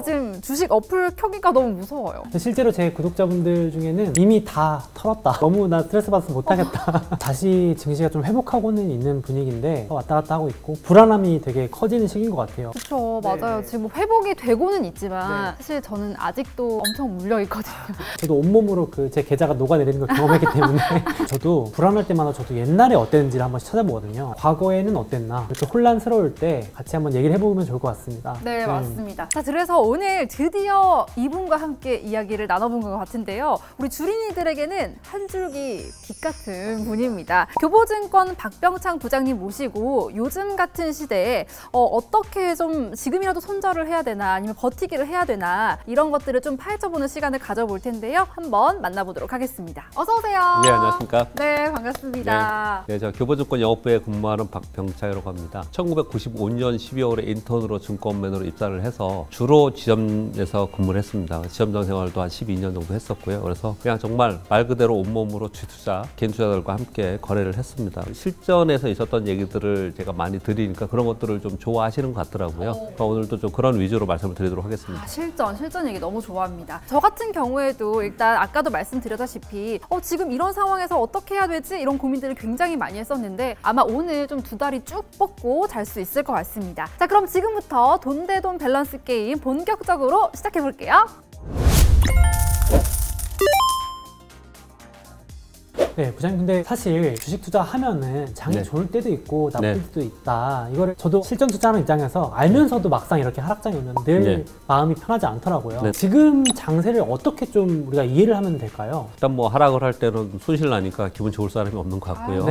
지금 주식 어플 켜기가 너무 무서워요. 실제로 제 구독자분들 중에는 이미 다 털었다. 너무 나 스트레스 받아서 못하겠다. 다시 증시가 좀 회복하고는 있는 분위기인데 왔다 갔다 하고 있고 불안함이 되게 커지는 시기인 것 같아요. 그렇죠, 맞아요. 지금 뭐 회복이 되고는 있지만 사실 저는 아직도 엄청 물려 있거든요. 저도 온몸으로 제 계좌가 녹아내리는 걸 경험했기 때문에 저도 불안할 때마다 저도 옛날에 어땠는지를 한 번씩 찾아보거든요. 과거에는 어땠나 이렇게 혼란스러울 때 같이 한번 얘기를 해보면 좋을 것 같습니다. 네, 맞습니다. 자, 그래서 오늘 드디어 이분과 함께 이야기를 나눠본 것 같은데요. 우리 주린이들에게는 한 줄기 빛 같은 분입니다. 교보증권 박병창 부장님 모시고 요즘 같은 시대에 어떻게 좀 지금이라도 손절을 해야 되나 아니면 버티기를 해야 되나 이런 것들을 좀 파헤쳐보는 시간을 가져볼 텐데요. 한번 만나보도록 하겠습니다. 어서 오세요. 네, 안녕하십니까. 네, 반갑습니다. 네, 저 교보증권 영업부에 근무하는 박병창이라고 합니다. 1995년 12월에 인턴으로 증권맨으로 입사를 해서 주로 지점에서 근무를 했습니다. 지점장 생활도 한 12년 정도 했었고요. 그래서 그냥 정말 말 그대로 온몸으로 주투자, 개인 투자자들과 함께 거래를 했습니다. 실전에서 있었던 얘기들을 제가 많이 드리니까 그런 것들을 좀 좋아하시는 것 같더라고요. 그러니까 오늘도 좀 그런 위주로 말씀을 드리도록 하겠습니다. 실전 얘기 너무 좋아합니다. 저 같은 경우에도 일단 아까도 말씀드렸다시피 지금 이런 상황에서 어떻게 해야 되지? 이런 고민들을 굉장히 많이 했었는데 아마 오늘 좀 두 다리 쭉 뻗고 잘 수 있을 것 같습니다. 자, 그럼 지금부터 돈 대 돈 밸런스 게임 본격적으로 시작해 볼게요. 네, 부장님 근데 사실 주식 투자하면은 장이 좋을 때도 있고 나쁠 때도 있다. 이거를 저도 실전 투자하는 입장에서 알면서도 막상 이렇게 하락장이 오면 늘 마음이 편하지 않더라고요. 지금 장세를 어떻게 좀 우리가 이해를 하면 될까요? 일단 뭐 하락을 할 때는 손실 나니까 기분 좋을 사람이 없는 것 같고요.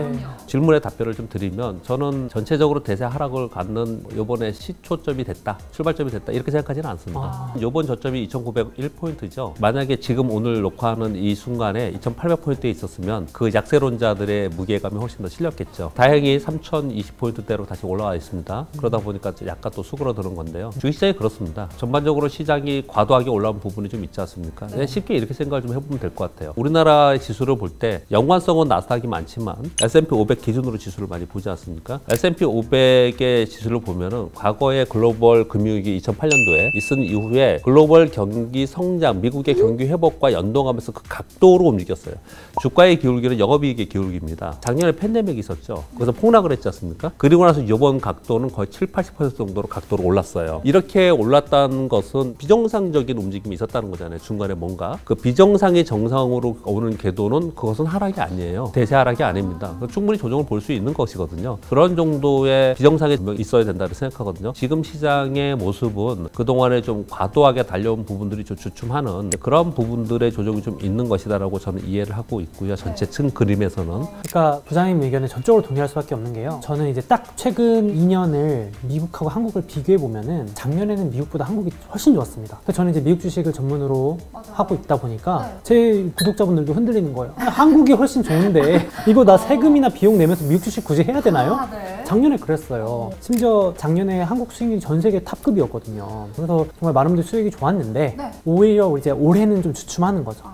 질문에 답변을 좀 드리면 저는 전체적으로 대세 하락을 갖는 요번에 시초점이 됐다, 출발점이 됐다 이렇게 생각하지는 않습니다. 요번 저점이 2901포인트죠. 만약에 지금 오늘 녹화하는 이 순간에 2800포인트에 있었으면 그 약세론자들의 무게감이 훨씬 더 실렸겠죠. 다행히 3020포인트대로 다시 올라와 있습니다. 그러다 보니까 약간 또 수그러드는 건데요. 주식시장이 그렇습니다. 전반적으로 시장이 과도하게 올라온 부분이 좀 있지 않습니까? 쉽게 이렇게 생각을 좀 해보면 될 것 같아요. 우리나라의 지수를 볼 때 연관성은 나스닥이 많지만 S&P 500 기준으로 지수를 많이 보지 않습니까? S&P 500의 지수를 보면은 과거에 글로벌 금융위기 2008년도에 있은 이후에 글로벌 경기 성장, 미국의 경기 회복과 연동하면서 그 각도로 움직였어요. 주가의 기울기는 영업이익의 기울기입니다. 작년에 팬데믹이 있었죠. 그래서 폭락을 했지 않습니까? 그리고 나서 이번 각도는 거의 70~80% 정도로 각도로 올랐어요. 이렇게 올랐다는 것은 비정상적인 움직임이 있었다는 거잖아요. 중간에 뭔가. 그 비정상의 정상으로 오는 궤도는 그것은 하락이 아니에요. 대세 하락이 아닙니다. 충분히 조정을 볼 수 있는 것이거든요. 그런 정도의 비정상이 있어야 된다고 생각하거든요. 지금 시장의 모습은 그동안에 좀 과도하게 달려온 부분들이 좀 주춤하는 그런 부분들의 조정이 좀 있는 것이다라고 저는 이해를 하고 있고요. 전체 층 그림에서는. 그러니까 부장님 의견에 전적으로 동의할 수밖에 없는 게요. 저는 이제 딱 최근 2년을 미국하고 한국을 비교해 보면은 작년에는 미국보다 한국이 훨씬 좋았습니다. 그래서 저는 이제 미국 주식을 전문으로 하고 있다 보니까 제 구독자분들도 흔들리는 거예요. 한국이 훨씬 좋은데 이거 나 세금이나 비용 내면서 미국 주식 굳이 해야 되나요? 작년에 그랬어요. 심지어 작년에 한국 수익률이 전 세계 탑급이었거든요. 그래서 정말 많은 분들 수익이 좋았는데 오히려 이제 올해는 좀 주춤하는 거죠.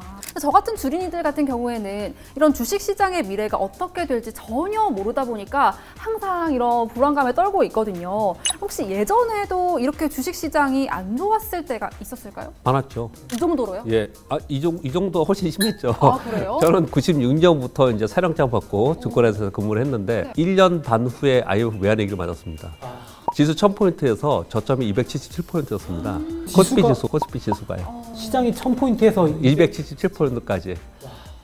저 같은 주린이들 같은 경우에는 이런 주식시장의 미래가 어떻게 될지 전혀 모르다 보니까 항상 이런 불안감에 떨고 있거든요. 혹시 예전에도 이렇게 주식시장이 안 좋았을 때가 있었을까요? 많았죠. 이 정도로요? 예, 이 정도 훨씬 심했죠. 그래요? 저는 96년부터 이제 사령장 받고 증권회사에서 근무를 했는데 1년 반 후에 IMF 외환위기를 맞았습니다. 지수 1000포인트에서 저점이 277포인트였습니다. 코스피 지수가요. 시장이 1000포인트에서 277포인트까지.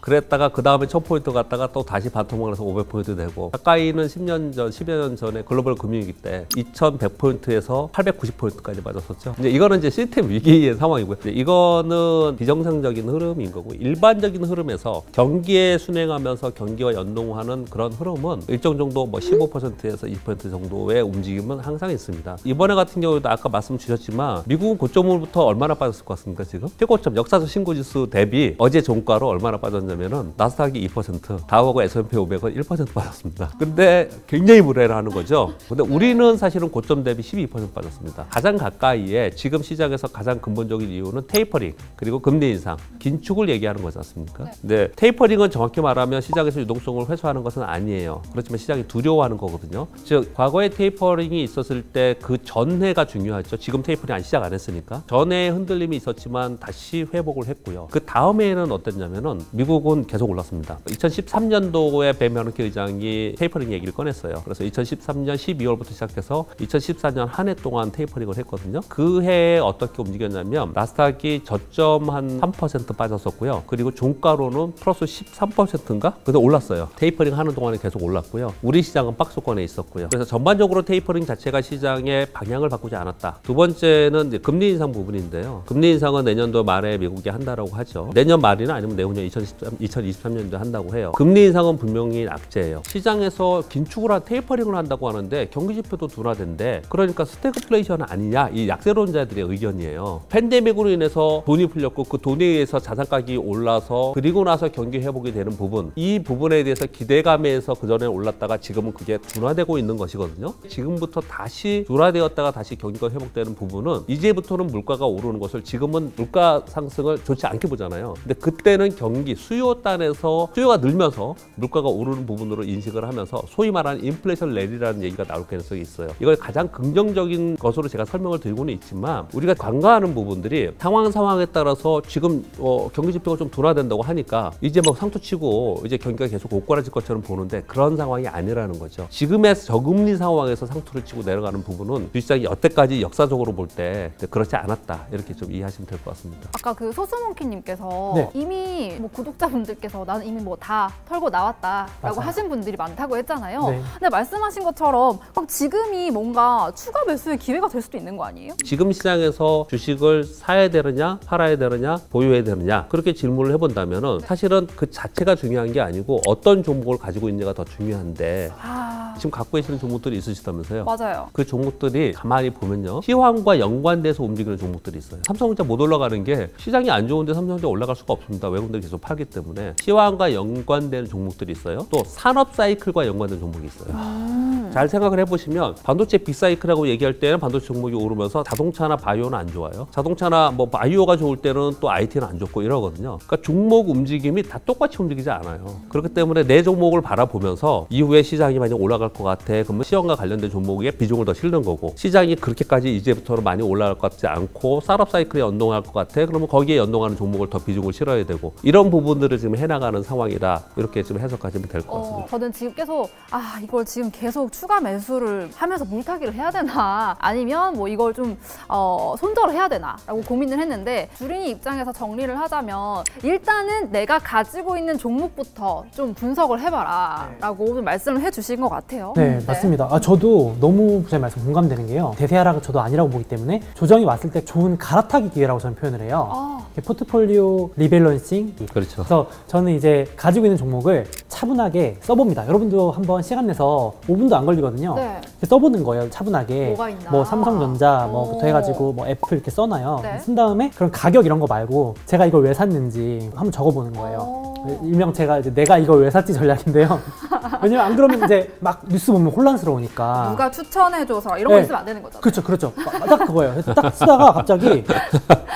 그랬다가 그 다음에 1000포인트 갔다가 또 다시 반토막을 해서 500포인트 되고 가까이는 10년 전, 10여 년 전에 글로벌 금융위기 때 2100포인트에서 890포인트까지 맞았었죠. 이제 이거는 이제 시스템 위기의 상황이고요. 이제 이거는 비정상적인 흐름인 거고 일반적인 흐름에서 경기에 순행하면서 경기와 연동하는 그런 흐름은 일정 정도 뭐 15%에서 20% 정도의 움직임은 항상 있습니다. 이번에 같은 경우도 아까 말씀 주셨지만 미국은 고점으로부터 얼마나 빠졌을 것 같습니까? 지금 최고점 역사적 신고지수 대비 어제 종가로 얼마나 빠졌냐 빠졌냐면은 나스닥이 2%, 다우하고 S&P 500은 1% 빠졌습니다. 근데 굉장히 무례를 하는 거죠. 근데 우리는 사실은 고점 대비 12% 빠졌습니다. 가장 가까이에 지금 시장에서 가장 근본적인 이유는 테이퍼링 그리고 금리 인상, 긴축을 얘기하는 거지 않습니까? 근데 테이퍼링은 정확히 말하면 시장에서 유동성을 회수하는 것은 아니에요. 그렇지만 시장이 두려워하는 거거든요. 즉 과거에 테이퍼링이 있었을 때 그 전해가 중요하죠. 지금 테이퍼링 시작 안 했으니까. 전해에 흔들림이 있었지만 다시 회복을 했고요. 그 다음해에는 어땠냐면은 미국은 계속 올랐습니다. 2013년도에 벤버너키 의장이 테이퍼링 얘기를 꺼냈어요. 그래서 2013년 12월부터 시작해서 2014년 한 해 동안 테이퍼링을 했거든요. 그 해에 어떻게 움직였냐면 나스닥이 저점 한 3% 빠졌었고요. 그리고 종가로는 플러스 13%인가? 근데 올랐어요. 테이퍼링 하는 동안에 계속 올랐고요. 우리 시장은 박스권에 있었고요. 그래서 전반적으로 테이퍼링 자체가 시장의 방향을 바꾸지 않았다. 두 번째는 이제 금리 인상 부분인데요. 금리 인상은 내년도 말에 미국이 한다라고 하죠. 내년 말이나 아니면 내후년 2023년도에 한다고 해요. 금리 인상은 분명히 악재예요. 시장에서 긴축을 한 테이퍼링을 한다고 하는데 경기 지표도 둔화된대. 그러니까 스태그플레이션 아니냐? 이 약세론자들의 의견이에요. 팬데믹으로 인해서 돈이 풀렸고 그 돈에 의해서 자산 가격이 올라서 그리고 나서 경기 회복이 되는 부분, 이 부분에 대해서 기대감에서 그전에 올랐다가 지금은 그게 둔화되고 있는 것이거든요. 지금부터 다시 둔화되었다가 다시 경기가 회복되는 부분은 이제부터는 물가가 오르는 것을 지금은 물가 상승을 좋지 않게 보잖아요. 근데 그때는 경기 수요단에서 수요가 늘면서 물가가 오르는 부분으로 인식을 하면서 소위 말하는 인플레이션 랠리라는 얘기가 나올 가능성이 있어요. 이걸 가장 긍정적인 것으로 제가 설명을 드리고는 있지만 우리가 간과하는 부분들이 상황에 따라서 지금 경기 지표가 좀 둔화된다고 하니까 이제 뭐 상투치고 이제 경기가 계속 고꾸라질 것처럼 보는데 그런 상황이 아니라는 거죠. 지금의 저금리 상황에서 상투를 치고 내려가는 부분은 주식시장이 여태까지 역사적으로 볼 때 그렇지 않았다 이렇게 좀 이해하시면 될 것 같습니다. 아까 그 소스몽키님께서 네. 이미 뭐 구독자분들께서 나는 이미 뭐 다 털고 나왔다라고 맞아요. 하신 분들이 많다고 했잖아요. 네. 근데 말씀하신 것처럼 그럼 지금이 뭔가 추가 매수의 기회가 될 수도 있는 거 아니에요? 지금 시장에서 주식을 사야 되느냐 팔아야 되느냐 보유해야 되느냐 그렇게 질문을 해본다면은 사실은 그 자체가 중요한 게 아니고 어떤 종목을 가지고 있느냐가 더 중요한데 지금 갖고 계시는 종목들이 있으시다면서요? 맞아요. 그 종목들이 가만히 보면요 시황과 연관돼서 움직이는 종목들이 있어요. 삼성전자 못 올라가는 게 시장이 안 좋은데 삼성전자 올라갈 수가 없습니다. 외국인들이 계속 팔기 때문에 시황과 연관된 종목들이 있어요. 또 산업 사이클과 연관된 종목이 있어요. 잘 생각을 해보시면 반도체 빅사이클이라고 얘기할 때는 반도체 종목이 오르면서 자동차나 바이오는 안 좋아요. 자동차나 뭐 바이오가 좋을 때는 또 IT는 안 좋고 이러거든요. 그러니까 종목 움직임이 다 똑같이 움직이지 않아요. 그렇기 때문에 내 종목을 바라보면서 이후에 시장이 만약 올라갈 것 같아 그러면 시황과 관련된 종목에 비중을 더 실는 거고 시장이 그렇게까지 이제부터는 많이 올라갈 것 같지 않고 산업 사이클에 연동할 것 같아 그러면 거기에 연동하는 종목을 더 비중을 실어야 되고 이런 부분들을 지금 해나가는 상황이다 이렇게 좀 해석하시면 될 것 같습니다. 저는 지금 계속 이걸 지금 계속 추가 매수를 하면서 물타기를 해야 되나 아니면 뭐 이걸 좀 손절을 해야 되나 라고 고민을 했는데 주린이 입장에서 정리를 하자면 일단은 내가 가지고 있는 종목부터 좀 분석을 해봐라 라고 말씀을 해주신 것 같아요. 네, 맞습니다. 저도 너무 제 말씀 공감되는 게요. 대세하락은 저도 아니라고 보기 때문에 조정이 왔을 때 좋은 갈아타기 기회라고 저는 표현을 해요. 포트폴리오 리밸런싱. 그렇죠. 그래서 저는 이제 가지고 있는 종목을 차분하게 써봅니다. 여러분도 한번 시간 내서 5분도 안 걸리거든요. 네. 써보는 거예요. 차분하게. 뭐가 있나? 뭐 삼성전자 뭐부터 해가지고 뭐 애플 이렇게 써놔요. 네. 쓴 다음에 그런 가격 이런 거 말고 제가 이걸 왜 샀는지 한번 적어보는 거예요. 일명 제가 이제 내가 이걸 왜 샀지 전략인데요. 왜냐면 안 그러면 이제 막 뉴스 보면 혼란스러우니까. 누가 추천해줘서 이런 거 있으면 안 되는 거잖아요. 그렇죠. 딱 그거예요. 그래서 딱 쓰다가 갑자기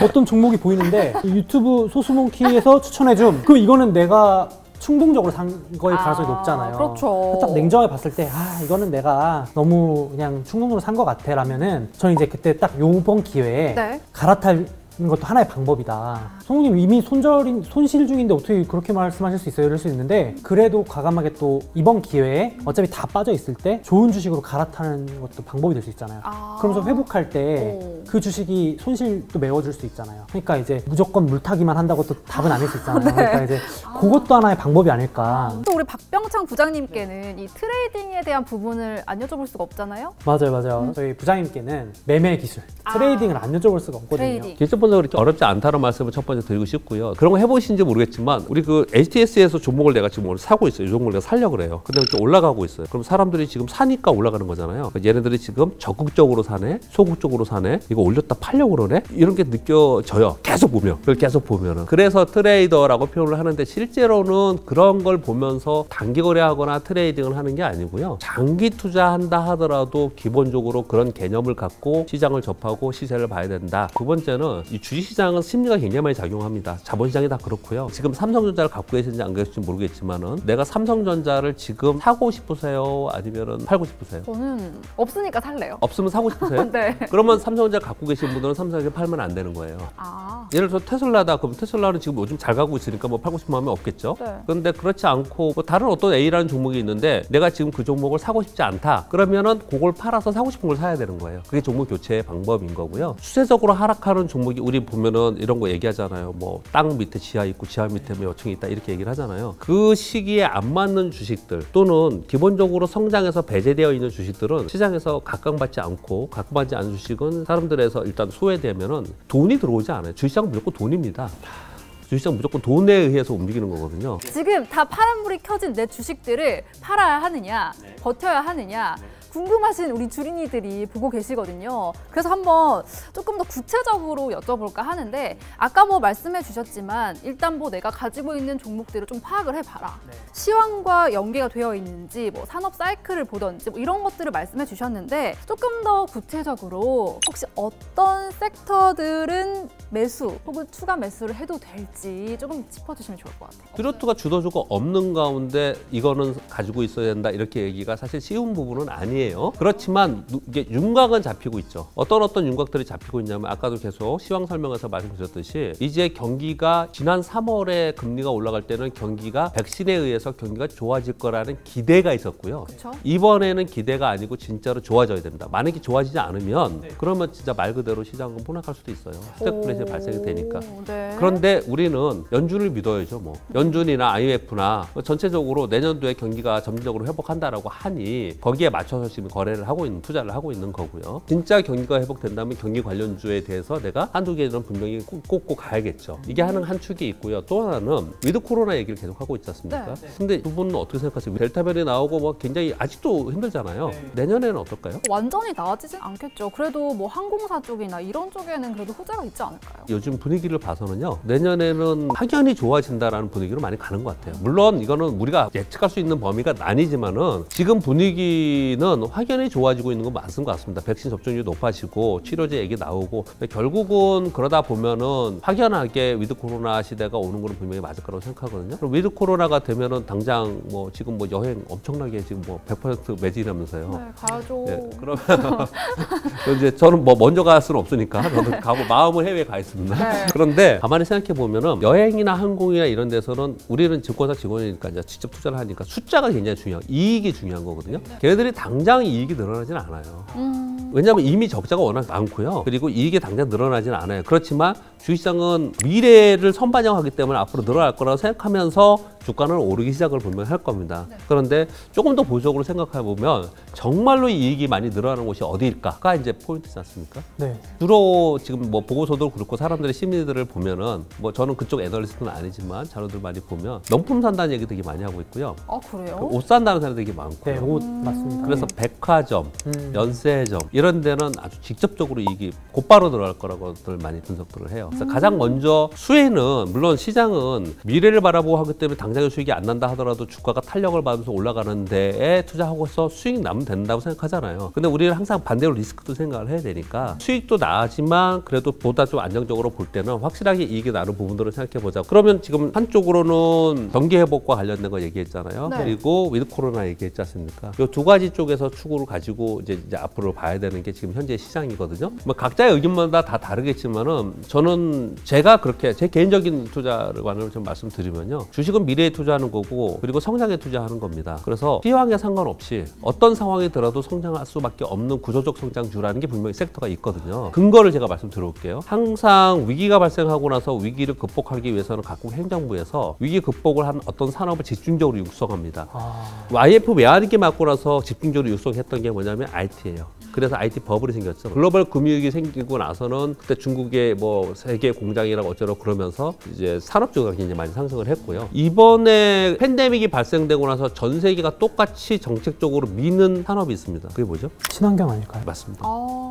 어떤 종목이 보이는데 유튜브 소수몽키에서 추천해줌. 그럼 이거는 내가 충동적으로 산 거일 가능성이 높잖아요. 그렇죠. 딱 냉정하게 봤을 때 이거는 내가 너무 그냥 충동적으로 산 것 같아 라면은 저는 이제 그때 딱 요번 기회에 갈아탈 것도 하나의 방법이다. 성우님 이미 손실 중인데 어떻게 그렇게 말씀하실 수 있어요? 이럴 수 있는데 그래도 과감하게 또 이번 기회에 어차피 다 빠져 있을 때 좋은 주식으로 갈아타는 것도 방법이 될 수 있잖아요. 그러면서 회복할 때 그 주식이 손실도 메워줄 수 있잖아요. 그러니까 이제 무조건 물타기만 한다고 또 답은 아닐 수 있잖아요. 그러니까 이제 그것도 하나의 방법이 아닐까. 또 우리 박병창 부장님께는 이 트레이딩에 대한 부분을 안 여쭤볼 수가 없잖아요. 맞아요. 저희 부장님께는 매매 기술, 트레이딩을 안 여쭤볼 수가 없거든요. 기술분석은 그렇게 어렵지 않다는 말씀을 첫 번째 말씀을 드리고 싶고요. 그런 거 해보신지 모르겠지만 우리 그 HTS에서 종목을 내가 지금 오늘 사고 있어요. 이 종목을 내가 살려고 그래요. 근데 이렇게 올라가고 있어요. 그럼 사람들이 지금 사니까 올라가는 거잖아요. 그러니까 얘네들이 지금 적극적으로 사네, 소극적으로 사네, 이거 올렸다 팔려고 그러네, 이런 게 느껴져요. 계속 보면, 그걸 계속 보면은. 그래서 트레이더라고 표현을 하는데 실제로는 그런 걸 보면서 단기 거래하거나 트레이딩을 하는 게 아니고요. 장기 투자한다 하더라도 기본적으로 그런 개념을 갖고 시장을 접하고 시세를 봐야 된다. 두 번째는 이 주식시장은 심리가 굉장히 많이 작용합니다. 자본시장이 다 그렇고요. 지금 삼성전자를 갖고 계신지 안 계실지 모르겠지만은 내가 삼성전자를 지금 사고 싶으세요? 아니면은 팔고 싶으세요? 저는 없으니까 살래요. 없으면 사고 싶으세요? 네. 그러면 삼성전자 갖고 계신 분들은 삼성전자 팔면 안 되는 거예요. 아. 예를 들어 테슬라다. 그럼 테슬라는 지금 요즘 잘 가고 있으니까 뭐 팔고 싶은 마음이 없겠죠. 네. 그런데 그렇지 않고 뭐 다른 어떤 A라는 종목이 있는데 내가 지금 그 종목을 사고 싶지 않다. 그러면은 그걸 팔아서 사고 싶은 걸 사야 되는 거예요. 그게 종목 교체의 방법인 거고요. 수세적으로 하락하는 종목이 우리 보면은 이런 거 얘기하잖아요. 뭐 땅 밑에 지하 있고 지하 밑에 뭐 여층이 있다 이렇게 얘기를 하잖아요. 그 시기에 안 맞는 주식들 또는 기본적으로 성장해서 배제되어 있는 주식들은 시장에서 각광받지 않고 각광받지 않은 주식은 사람들에서 일단 소외되면은 돈이 들어오지 않아요. 주식시장은 무조건 돈입니다. 주식시장 무조건 돈에 의해서 움직이는 거거든요. 지금 다 파란불이 켜진 내 주식들을 팔아야 하느냐, 버텨야 하느냐, 궁금하신 우리 주린이들이 보고 계시거든요. 그래서 한번 조금 더 구체적으로 여쭤볼까 하는데, 아까 뭐 말씀해 주셨지만 일단 뭐 내가 가지고 있는 종목들을 좀 파악을 해봐라. 시황과 연계가 되어 있는지, 뭐 산업 사이클을 보던지 뭐 이런 것들을 말씀해 주셨는데, 조금 더 구체적으로 혹시 어떤 섹터들은 매수 혹은 추가 매수를 해도 될지 조금 짚어주시면 좋을 것 같아요. 트로트가 주도주가 없는 가운데 이거는 가지고 있어야 된다 이렇게 얘기가 사실 쉬운 부분은 아니에요. 그렇지만 이게 윤곽은 잡히고 있죠. 어떤 윤곽들이 잡히고 있냐면 아까도 계속 시황 설명에서 말씀드렸듯이 이제 경기가 지난 3월에 금리가 올라갈 때는 경기가 백신에 의해서 경기가 좋아질 거라는 기대가 있었고요. 그쵸? 이번에는 기대가 아니고 진짜로 좋아져야 됩니다. 만약에 좋아지지 않으면 그러면 진짜 말 그대로 시장은 폭락할 수도 있어요. 스태그플레이션이 발생이 되니까. 네. 그런데 우리는 연준을 믿어야죠. 뭐 연준이나 IMF나 전체적으로 내년도에 경기가 점진적으로 회복한다라고 하니 거기에 맞춰서 지금 거래를 하고 있는, 투자를 하고 있는 거고요. 진짜 경기가 회복된다면 경기 관련주에 대해서 내가 한두 개는 분명히 꽂고 가야겠죠. 이게 한 축이 있고요. 또 하나는 위드 코로나 얘기를 계속 하고 있지 않습니까? 네. 근데 두 분은 어떻게 생각하세요? 델타 변이 나오고 뭐 굉장히 아직도 힘들잖아요. 내년에는 어떨까요? 완전히 나아지진 않겠죠. 그래도 뭐 항공사 쪽이나 이런 쪽에는 그래도 호재가 있지 않을까요? 요즘 분위기를 봐서는요, 내년에는 확연히 좋아진다라는 분위기로 많이 가는 것 같아요. 물론 이거는 우리가 예측할 수 있는 범위가 아니지만은 지금 분위기는 확연히 좋아지고 있는 건 맞는 것 같습니다. 백신 접종률이 높아지고 치료제 얘기 나오고, 결국은 그러다 보면은 확연하게 위드 코로나 시대가 오는 거는 분명히 맞을 거라고 생각하거든요. 그럼 위드 코로나가 되면은 당장 뭐 지금 뭐 여행 엄청나게 지금 뭐 100% 매진하면서요. 네, 가야죠. 네, 그러면 이제 저는 뭐 먼저 갈 수는 없으니까 저도 가고 마음은 해외에 가 있습니다. 네. 그런데 가만히 생각해 보면은 여행이나 항공이나 이런 데서는 우리는 증권사 직원이니까 이제 직접 투자를 하니까 숫자가 굉장히 중요해요. 이익이 중요한 거거든요. 걔네들이 당장 이익이 늘어나지는 않아요. 왜냐하면 이미 적자가 워낙 많고요. 그리고 이익이 당장 늘어나지는 않아요. 그렇지만 주식시장은 미래를 선반영하기 때문에 앞으로 늘어날 거라고 생각하면서 주가는 오르기 시작을 분명히 할 겁니다. 네. 그런데 조금 더 보수적으로 생각해 보면 정말로 이익이 많이 늘어나는 곳이 어디일까가 이제 포인트지 않습니까? 네. 주로 지금 뭐 보고서도 그렇고 사람들의 심리들을 보면은 뭐 저는 그쪽 애널리스트는 아니지만 자료들 많이 보면 명품 산다는 얘기 되게 많이 하고 있고요. 아, 그래요? 옷 산다는 사람들이 되게 많고요. 네, 옷 맞습니다. 그래서 백화점, 음. 연세점 이런 데는 아주 직접적으로 이익이 곧바로 들어갈 거라고들 많이 분석들을 해요. 그래서 가장 먼저 수혜는, 물론 시장은 미래를 바라보고 하기 때문에 당장의 수익이 안 난다 하더라도 주가가 탄력을 받으면서 올라가는 데에 투자하고서 수익 나면 된다고 생각하잖아요. 근데 우리는 항상 반대로 리스크도 생각을 해야 되니까 수익도 나지만 그래도 보다 좀 안정적으로 볼 때는 확실하게 이익이 나는 부분들을 생각해 보자. 그러면 지금 한쪽으로는 경기 회복과 관련된 거 얘기했잖아요. 네. 그리고 위드 코로나 얘기했지 않습니까? 이 두 가지 쪽에서 추구를 가지고 이제 앞으로 봐야 되는 게 지금 현재 시장이거든요. 뭐 각자의 의견마다 다 다르겠지만은 저는 제가 그렇게 제 개인적인 투자관을 좀 말씀드리면요. 주식은 미래 미래에 투자하는 거고 그리고 성장에 투자하는 겁니다. 그래서 시황에 상관없이 어떤 상황이 들어도 성장할 수밖에 없는 구조적 성장주라는 게 분명히 섹터가 있거든요. 근거를 제가 말씀드려볼게요. 항상 위기가 발생하고 나서 위기를 극복하기 위해서는 각국 행정부에서 위기 극복을 한 어떤 산업을 집중적으로 육성합니다. IMF 외환위기 맞고 나서 집중적으로 육성했던 게 뭐냐면 IT예요. 그래서 IT 버블이 생겼죠. 글로벌 금융위기 생기고 나서는 그때 중국의 뭐 세계 공장이라고 어쩌라고 그러면서 이제 산업주가 굉장히 많이 상승을 했고요. 이번에 팬데믹이 발생되고 나서 전 세계가 똑같이 정책적으로 미는 산업이 있습니다. 그게 뭐죠? 친환경 아닐까요? 맞습니다.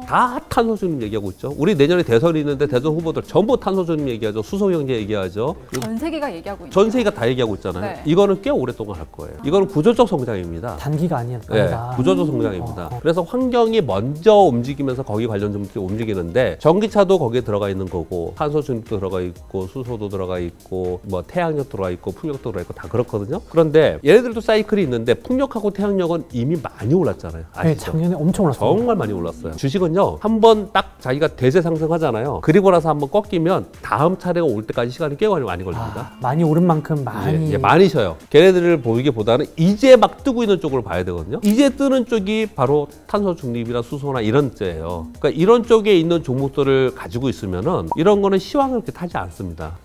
다 탄소 중립 얘기하고 있죠. 우리 내년에 대선이 있는데 대선 후보들 전부 탄소 중립 얘기하죠. 수소 경제 얘기하죠. 전 세계가 얘기하고 있죠. 전 세계가 다 얘기하고 있잖아요. 네. 이거는 꽤 오랫동안 할 거예요. 이거는 구조적 성장입니다. 단기가 아니야. 네, 구조적 성장입니다. 그래서 환경이 먼저 움직이면서 거기 관련 점들이 움직이는데 전기차도 거기에 들어가 있는 거고 탄소 중립도 들어가 있고 수소도 들어가 있고 뭐 태양력 들어가 있고 풍력도 들어가 있고 다 그렇거든요. 그런데 얘네들도 사이클이 있는데 풍력하고 태양력은 이미 많이 올랐잖아요. 아시죠? 네, 작년에 엄청 올랐어요. 정말 많이 올랐어요. 주식은요, 한번 딱 자기가 대세 상승하잖아요. 그리고 나서 한번 꺾이면 다음 차례가 올 때까지 시간이 꽤 많이 걸립니다. 많이 오른 만큼 많이 많이 쉬어요. 걔네들을 보이기보다는 이제 막 뜨고 있는 쪽으로 봐야 되거든요. 이제 뜨는 쪽이 바로 탄소 중립이나 수소나 이런 쪽이에요. 그러니까 이런 쪽에 있는 종목들을 가지고 있으면은 이런 거는 시황을 그렇게 타지 않습니다.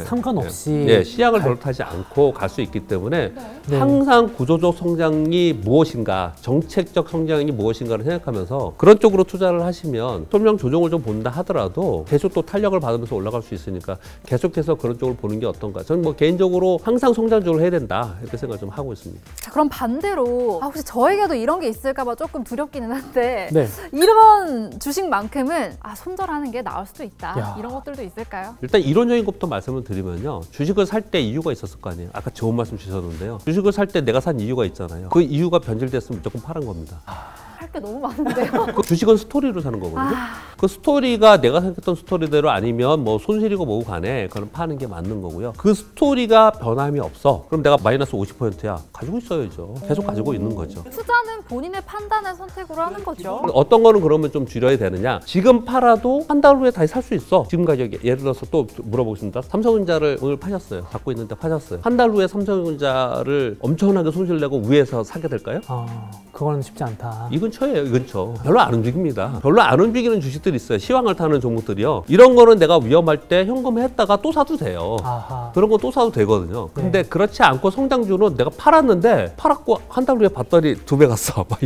상관없이 시장을 별로 타지 않고 갈 수 있기 때문에 항상 구조적 성장이 무엇인가, 정책적 성장이 무엇인가를 생각하면서 그런 쪽으로 투자를 하시면 설명 조정을 좀 본다 하더라도 계속 또 탄력을 받으면서 올라갈 수 있으니까 계속해서 그런 쪽을 보는 게 어떤가. 저는 뭐 개인적으로 항상 성장적으로 해야 된다 이렇게 생각 좀 하고 있습니다. 자, 그럼 반대로 혹시 저에게도 이런 게 있을까 봐 조금 두렵기는 한데 네. 이런 주식만큼은 손절하는 게 나을 수도 있다. 이런 것들도 있을까요? 일단 이론적인 것부터 말씀을 드리면요. 주식을 살 때 이유가 있었을 거 아니에요. 아까 좋은 말씀 주셨는데요. 주식을 살 때 내가 산 이유가 있잖아요. 그 이유가 변질됐으면 무조건 파는 겁니다. 할 게 너무 많은데요. 그 주식은 스토리로 사는 거거든요. 그 스토리가 내가 생각했던 스토리대로 아니면 뭐 손실이고 뭐고 간에 그건 파는 게 맞는 거고요. 그 스토리가 변함이 없어. 그럼 내가 마이너스 50%야. 가지고 있어야죠. 계속 가지고 있는 거죠. 투자는 본인의 판단의 선택으로 하는 거죠. 어떤 거는 그러면 좀 줄여야 되느냐. 지금 팔아도 한 달 후에 다시 살 수 있어. 지금 가격에. 예를 들어서 또 물어보겠습니다. 삼성전자를 오늘 파셨어요. 갖고 있는데 파셨어요. 한 달 후에 삼성전자를 엄청나게 손실 내고 위에서 사게 될까요? 그거는 쉽지 않다. 이 근처예요. 이 근처. 별로 안 움직입니다. 별로 안 움직이는 주식들이 있어요. 시황을 타는 종목들이요. 이런 거는 내가 위험할 때 현금했다가 또 사도 돼요. 그런 거 또 사도 되거든요. 근데 그렇지 않고 성장주는 내가 팔았는데 팔았고 한 달 후에 봤더니 2배 갔어. 막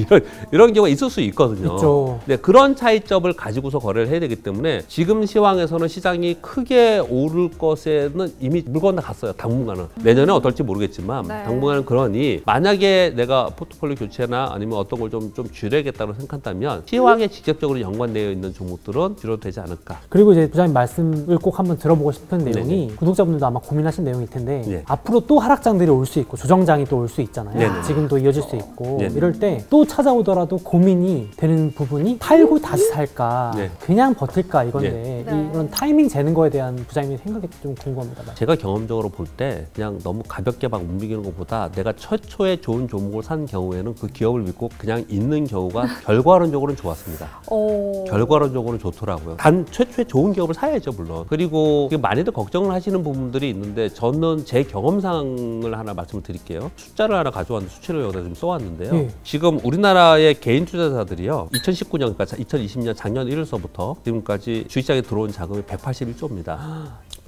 이런 경우가 있을 수 있거든요. 있죠. 네, 그런 차이점을 가지고서 거래를 해야 되기 때문에 지금 시황에서는 시장이 크게 오를 것에는 이미 물 건너갔어요. 당분간은. 내년에 어떨지 모르겠지만 당분간은 그러니 만약에 내가 포트폴리오 교체나 아니면 어떤 걸 좀 줄여야겠다고 생각한다면 시황에 직접적으로 연관되어 있는 종목들은 줄여도 되지 않을까. 그리고 이제 부장님 말씀을 꼭 한번 들어보고 싶은 내용이 구독자분들도 아마 고민하신 내용일 텐데 앞으로 또 하락장들이 올 수 있고 조정장이 또 올 수 있잖아요. 지금도 이어질 수 있고 이럴 때 또 찾아오더라도 고민이 되는 부분이 팔고 다시 살까 그냥 버틸까 이건데 이런 타이밍 재는 거에 대한 부장님의 생각이 좀 궁금합니다. 제가 경험적으로 볼 때 그냥 너무 가볍게 막 움직이는 것보다 내가 최초에 좋은 종목을 산 경우에는 그 기업을 믿고 그냥 있는 경우가 결과론적으로는 좋았습니다. 결과론적으로는 좋더라고요. 단 최초에 좋은 기업을 사야죠, 물론. 그리고 많이들 걱정을 하시는 부분들이 있는데 저는 제 경험상을 하나 말씀을 드릴게요. 숫자를 하나 가져왔는데 수치를 여기다 좀 써왔는데요. 지금 우리나라의 개인 투자자들이요. 2019년, 그러니까 2020년 작년 1월서부터 지금까지 주식시장에 들어온 자금이 181조입니다.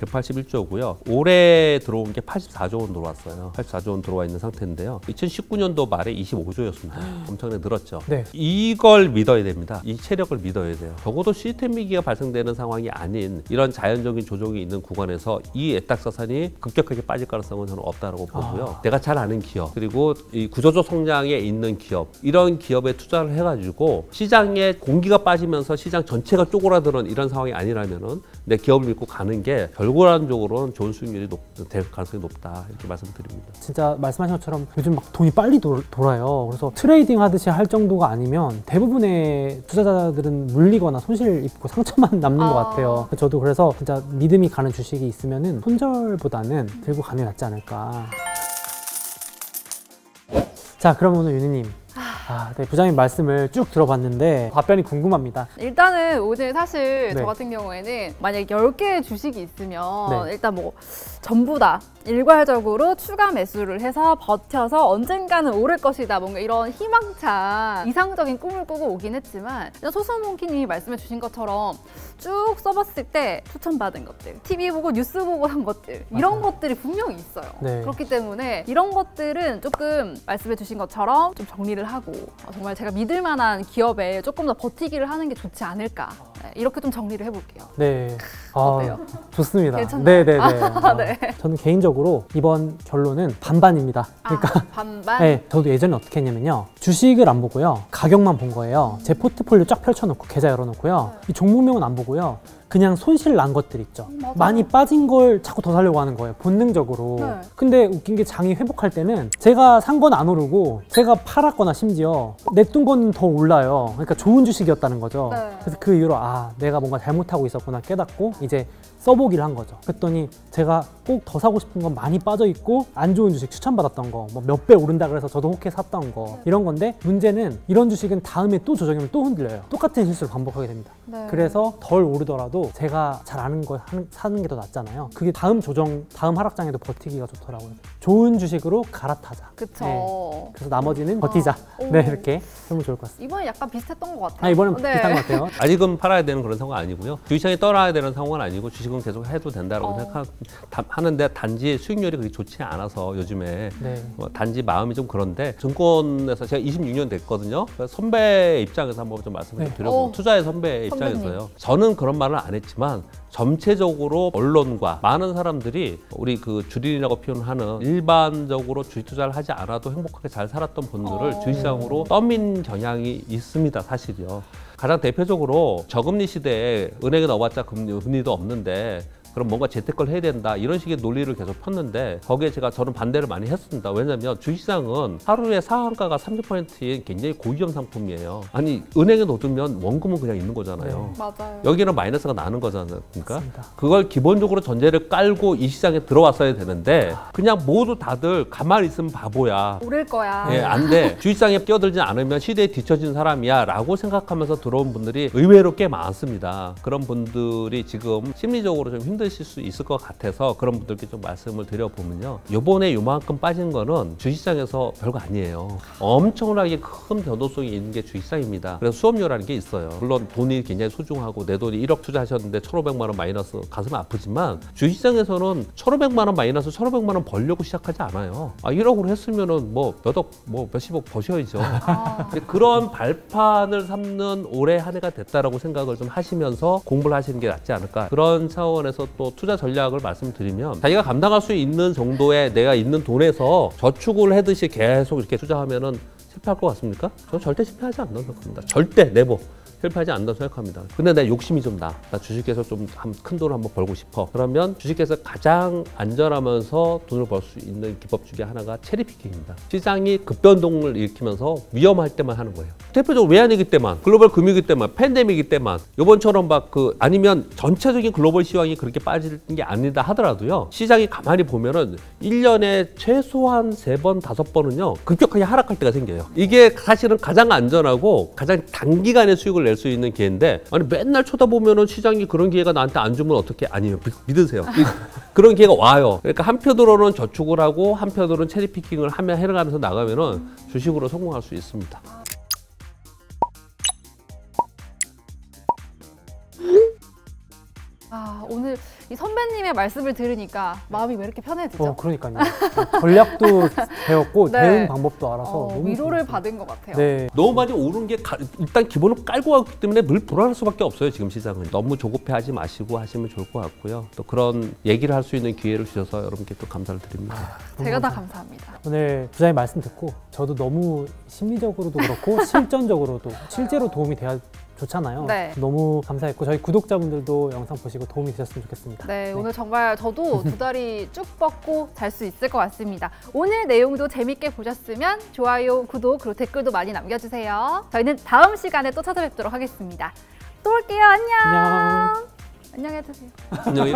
181조고요. 올해 들어온 게 84조 원 들어왔어요. 84조 원 들어와 있는 상태인데요. 2019년도 말에 25조였습니다. 엄청나게 늘었죠. 이걸 믿어야 됩니다. 이 체력을 믿어야 돼요. 적어도 시스템 위기가 발생되는 상황이 아닌 이런 자연적인 조정이 있는 구간에서 이 애딱사산이 급격하게 빠질 가능성은 저는 없다고 보고요. 내가 잘 아는 기업 그리고 이 구조적 성장에 있는 기업 이런 기업에 투자를 해가지고 시장에 공기가 빠지면서 시장 전체가 쪼그라드는 이런 상황이 아니라면은 내 기업을 믿고 가는 게 결과론적으로는 좋은 수익률이 될 가능성이 높다 이렇게 말씀드립니다. 진짜 말씀하신 것처럼 요즘 막 돈이 빨리 돌아요. 그래서 트레이딩 하듯이 할 정도가 아니면 대부분의 투자자들은 물리거나 손실 입고 상처만 남는 것 같아요. 저도 그래서 진짜 믿음이 가는 주식이 있으면은 손절보다는 들고 가는 게 낫지 않을까. 자, 그럼 오늘 윤희님 네, 부장님 말씀을 쭉 들어봤는데 답변이 궁금합니다. 일단은 오늘 사실 네. 저 같은 경우에는 만약에 10개의 주식이 있으면 네. 일단 뭐 전부 다 일괄적으로 추가 매수를 해서 버텨서 언젠가는 오를 것이다, 뭔가 이런 희망찬 이상적인 꿈을 꾸고 오긴 했지만 소소몽키님이 말씀해 주신 것처럼 쭉 써봤을 때 추천받은 것들, TV 보고 뉴스 보고 한 것들, 이런 것들이 분명히 있어요. 네. 그렇기 때문에 이런 것들은 조금 말씀해 주신 것처럼 좀 정리를 하고 정말 제가 믿을 만한 기업에 조금 더 버티기를 하는 게 좋지 않을까, 네, 이렇게 좀 정리를 해볼게요. 네. 어때요? 좋습니다. 괜찮나요? 네네네. 네. 저는 개인적으로 이번 결론은 반반입니다. 그러니까 반반? 네, 저도 예전에 어떻게 했냐면요. 주식을 안 보고요. 가격만 본 거예요. 제 포트폴리오 쫙 펼쳐놓고 계좌 열어놓고요. 이 종목명은 안 보고요. 그냥 손실 난 것들 있죠. 맞아요. 많이 빠진 걸 자꾸 더 사려고 하는 거예요. 본능적으로. 네. 근데 웃긴 게 장이 회복할 때는 제가 산 건 안 오르고 제가 팔았거나 심지어 냈던 건 더 올라요. 그러니까 좋은 주식이었다는 거죠. 네. 그래서 그 이후로 내가 뭔가 잘못하고 있었구나 깨닫고 이제 써보기를 한 거죠. 그랬더니 제가 꼭 더 사고 싶은 건 많이 빠져 있고 안 좋은 주식 추천받았던 거, 뭐 몇 배 오른다 그래서 저도 혹해 샀던 거, 이런 건데 문제는 이런 주식은 다음에 또 조정이면 또 흔들려요. 똑같은 실수를 반복하게 됩니다. 네. 그래서 덜 오르더라도 제가 잘 아는 걸 사는 게 더 낫잖아요. 그게 다음 조정, 다음 하락장에도 버티기가 좋더라고요. 좋은 주식으로 갈아타자. 그쵸. 네. 그래서 나머지는 버티자. 오. 네, 이렇게 하면 좋을 것 같습니다. 이번에 약간 비슷했던 것 같아요. 이번엔 네. 비슷한 것 같아요. 아직은 팔아야 되는 그런 상황은 아니고요. 주식시장이 떠나야 되는 상황은 아니고 주식은 계속 해도 된다고 생각하는데 단지 수익률이 그렇게 좋지 않아서 요즘에 네. 단지 마음이 좀 그런데 증권에서 제가 26년 됐거든요. 선배 입장에서 한번 좀 말씀을 좀 드려보고 투자의 선배 입장에서요. 저는 그런 말을 안 했지만 전체적으로 언론과 많은 사람들이 우리 그 주린이라고 표현하는 일반적으로 주식 투자를 하지 않아도 행복하게 잘 살았던 분들을 주식시장으로 떠민 경향이 있습니다, 사실이요. 가장 대표적으로 저금리 시대에 은행에 넣어봤자 금리도 없는데 그럼 뭔가 재테크를 해야 된다 이런 식의 논리를 계속 폈는데 거기에 저는 반대를 많이 했습니다. 왜냐하면 주식시장은 하루에 상한가가 30%인 굉장히 고위험 상품이에요. 아니 은행에 넣어두면 원금은 그냥 있는 거잖아요. 맞아요. 여기는 마이너스가 나는 거잖아요. 그러니까 맞습니다. 그걸 기본적으로 전제를 깔고 이 시장에 들어왔어야 되는데 그냥 모두 다들 가만히 있으면 바보야. 오를 거야. 예, 안 돼. 주식시장에 끼어들지 않으면 시대에 뒤처진 사람이야 라고 생각하면서 들어온 분들이 의외로 꽤 많습니다. 그런 분들이 지금 심리적으로 좀 힘드실 수 있을 것 같아서 그런 분들께 좀 말씀을 드려보면요. 요번에 요만큼 빠진 거는 주식시장에서 별거 아니에요. 엄청나게 큰 변동성이 있는 게 주식시장입니다. 그래서 수업료라는 게 있어요. 물론 돈이 굉장히 소중하고 내 돈이 1억 투자하셨는데 1,500만 원 마이너스 가슴 아프지만 주식시장에서는 1,500만 원 마이너스 1,500만 원 벌려고 시작하지 않아요. 1억으로 했으면은 뭐 몇억, 뭐 몇십억 버셔야죠. 그런 발판을 삼는 올해 한 해가 됐다라고 생각을 좀 하시면서 공부를 하시는 게 낫지 않을까. 그런 차원에서 또 투자 전략을 말씀드리면 자기가 감당할 수 있는 정도의 내가 있는 돈에서 저축을 하듯이 계속 이렇게 투자하면은 실패할 것 같습니까? 저는 절대 실패하지 않는다고 생각합니다. 절대 네버. 실패하지 않는다고 생각합니다. 근데 내 욕심이 좀 나. 나 주식에서 좀 큰 돈을 한번 벌고 싶어. 그러면 주식에서 가장 안전하면서 돈을 벌 수 있는 기법 중에 하나가 체리피킹입니다. 시장이 급변동을 일으키면서 위험할 때만 하는 거예요. 대표적으로 외환위기 때만, 글로벌 금융위기 때만, 팬데믹이 때만, 요번처럼 아니면 전체적인 글로벌 시황이 그렇게 빠질 게 아니다 하더라도요. 시장이 가만히 보면은 1년에 최소한 3번, 5번은요. 급격하게 하락할 때가 생겨요. 이게 사실은 가장 안전하고 가장 단기간에 수익을 낼 수 있는 기회인데 아니 맨날 쳐다보면은 시장이 그런 기회가 나한테 안 주면 어떻게 아니에요. 믿으세요. 그런 기회가 와요. 그러니까 한편으로는 저축을 하고 한편으로는 체리피킹을 하며 해나가면서 나가면은 주식으로 성공할 수 있습니다. 오늘 이 선배님의 말씀을 들으니까 마음이 왜 이렇게 편해지죠? 그러니까요. 전략도 배웠고 네. 대응 방법도 알아서 너무 위로를 좋았어요. 받은 것 같아요. 네. 너무 많이 오른 게 일단 기본을 깔고 갔기 때문에 늘 불안할 수밖에 없어요. 지금 시장은. 너무 조급해하지 마시고 하시면 좋을 것 같고요. 또 그런 얘기를 할 수 있는 기회를 주셔서 여러분께 또 감사를 드립니다. 제가 다 감사합니다. 오늘 부장님 말씀 듣고 저도 너무 심리적으로도 그렇고 실전적으로도 실제로 도움이 돼야 좋잖아요. 네. 너무 감사했고 저희 구독자분들도 영상 보시고 도움이 되셨으면 좋겠습니다. 네, 오늘 정말 저도 두 다리 쭉 뻗고 잘 수 있을 것 같습니다. 오늘 내용도 재밌게 보셨으면 좋아요, 구독, 그리고 댓글도 많이 남겨주세요. 저희는 다음 시간에 또 찾아뵙도록 하겠습니다. 또 올게요. 안녕. 안녕. 안녕히 계세요. 안녕히.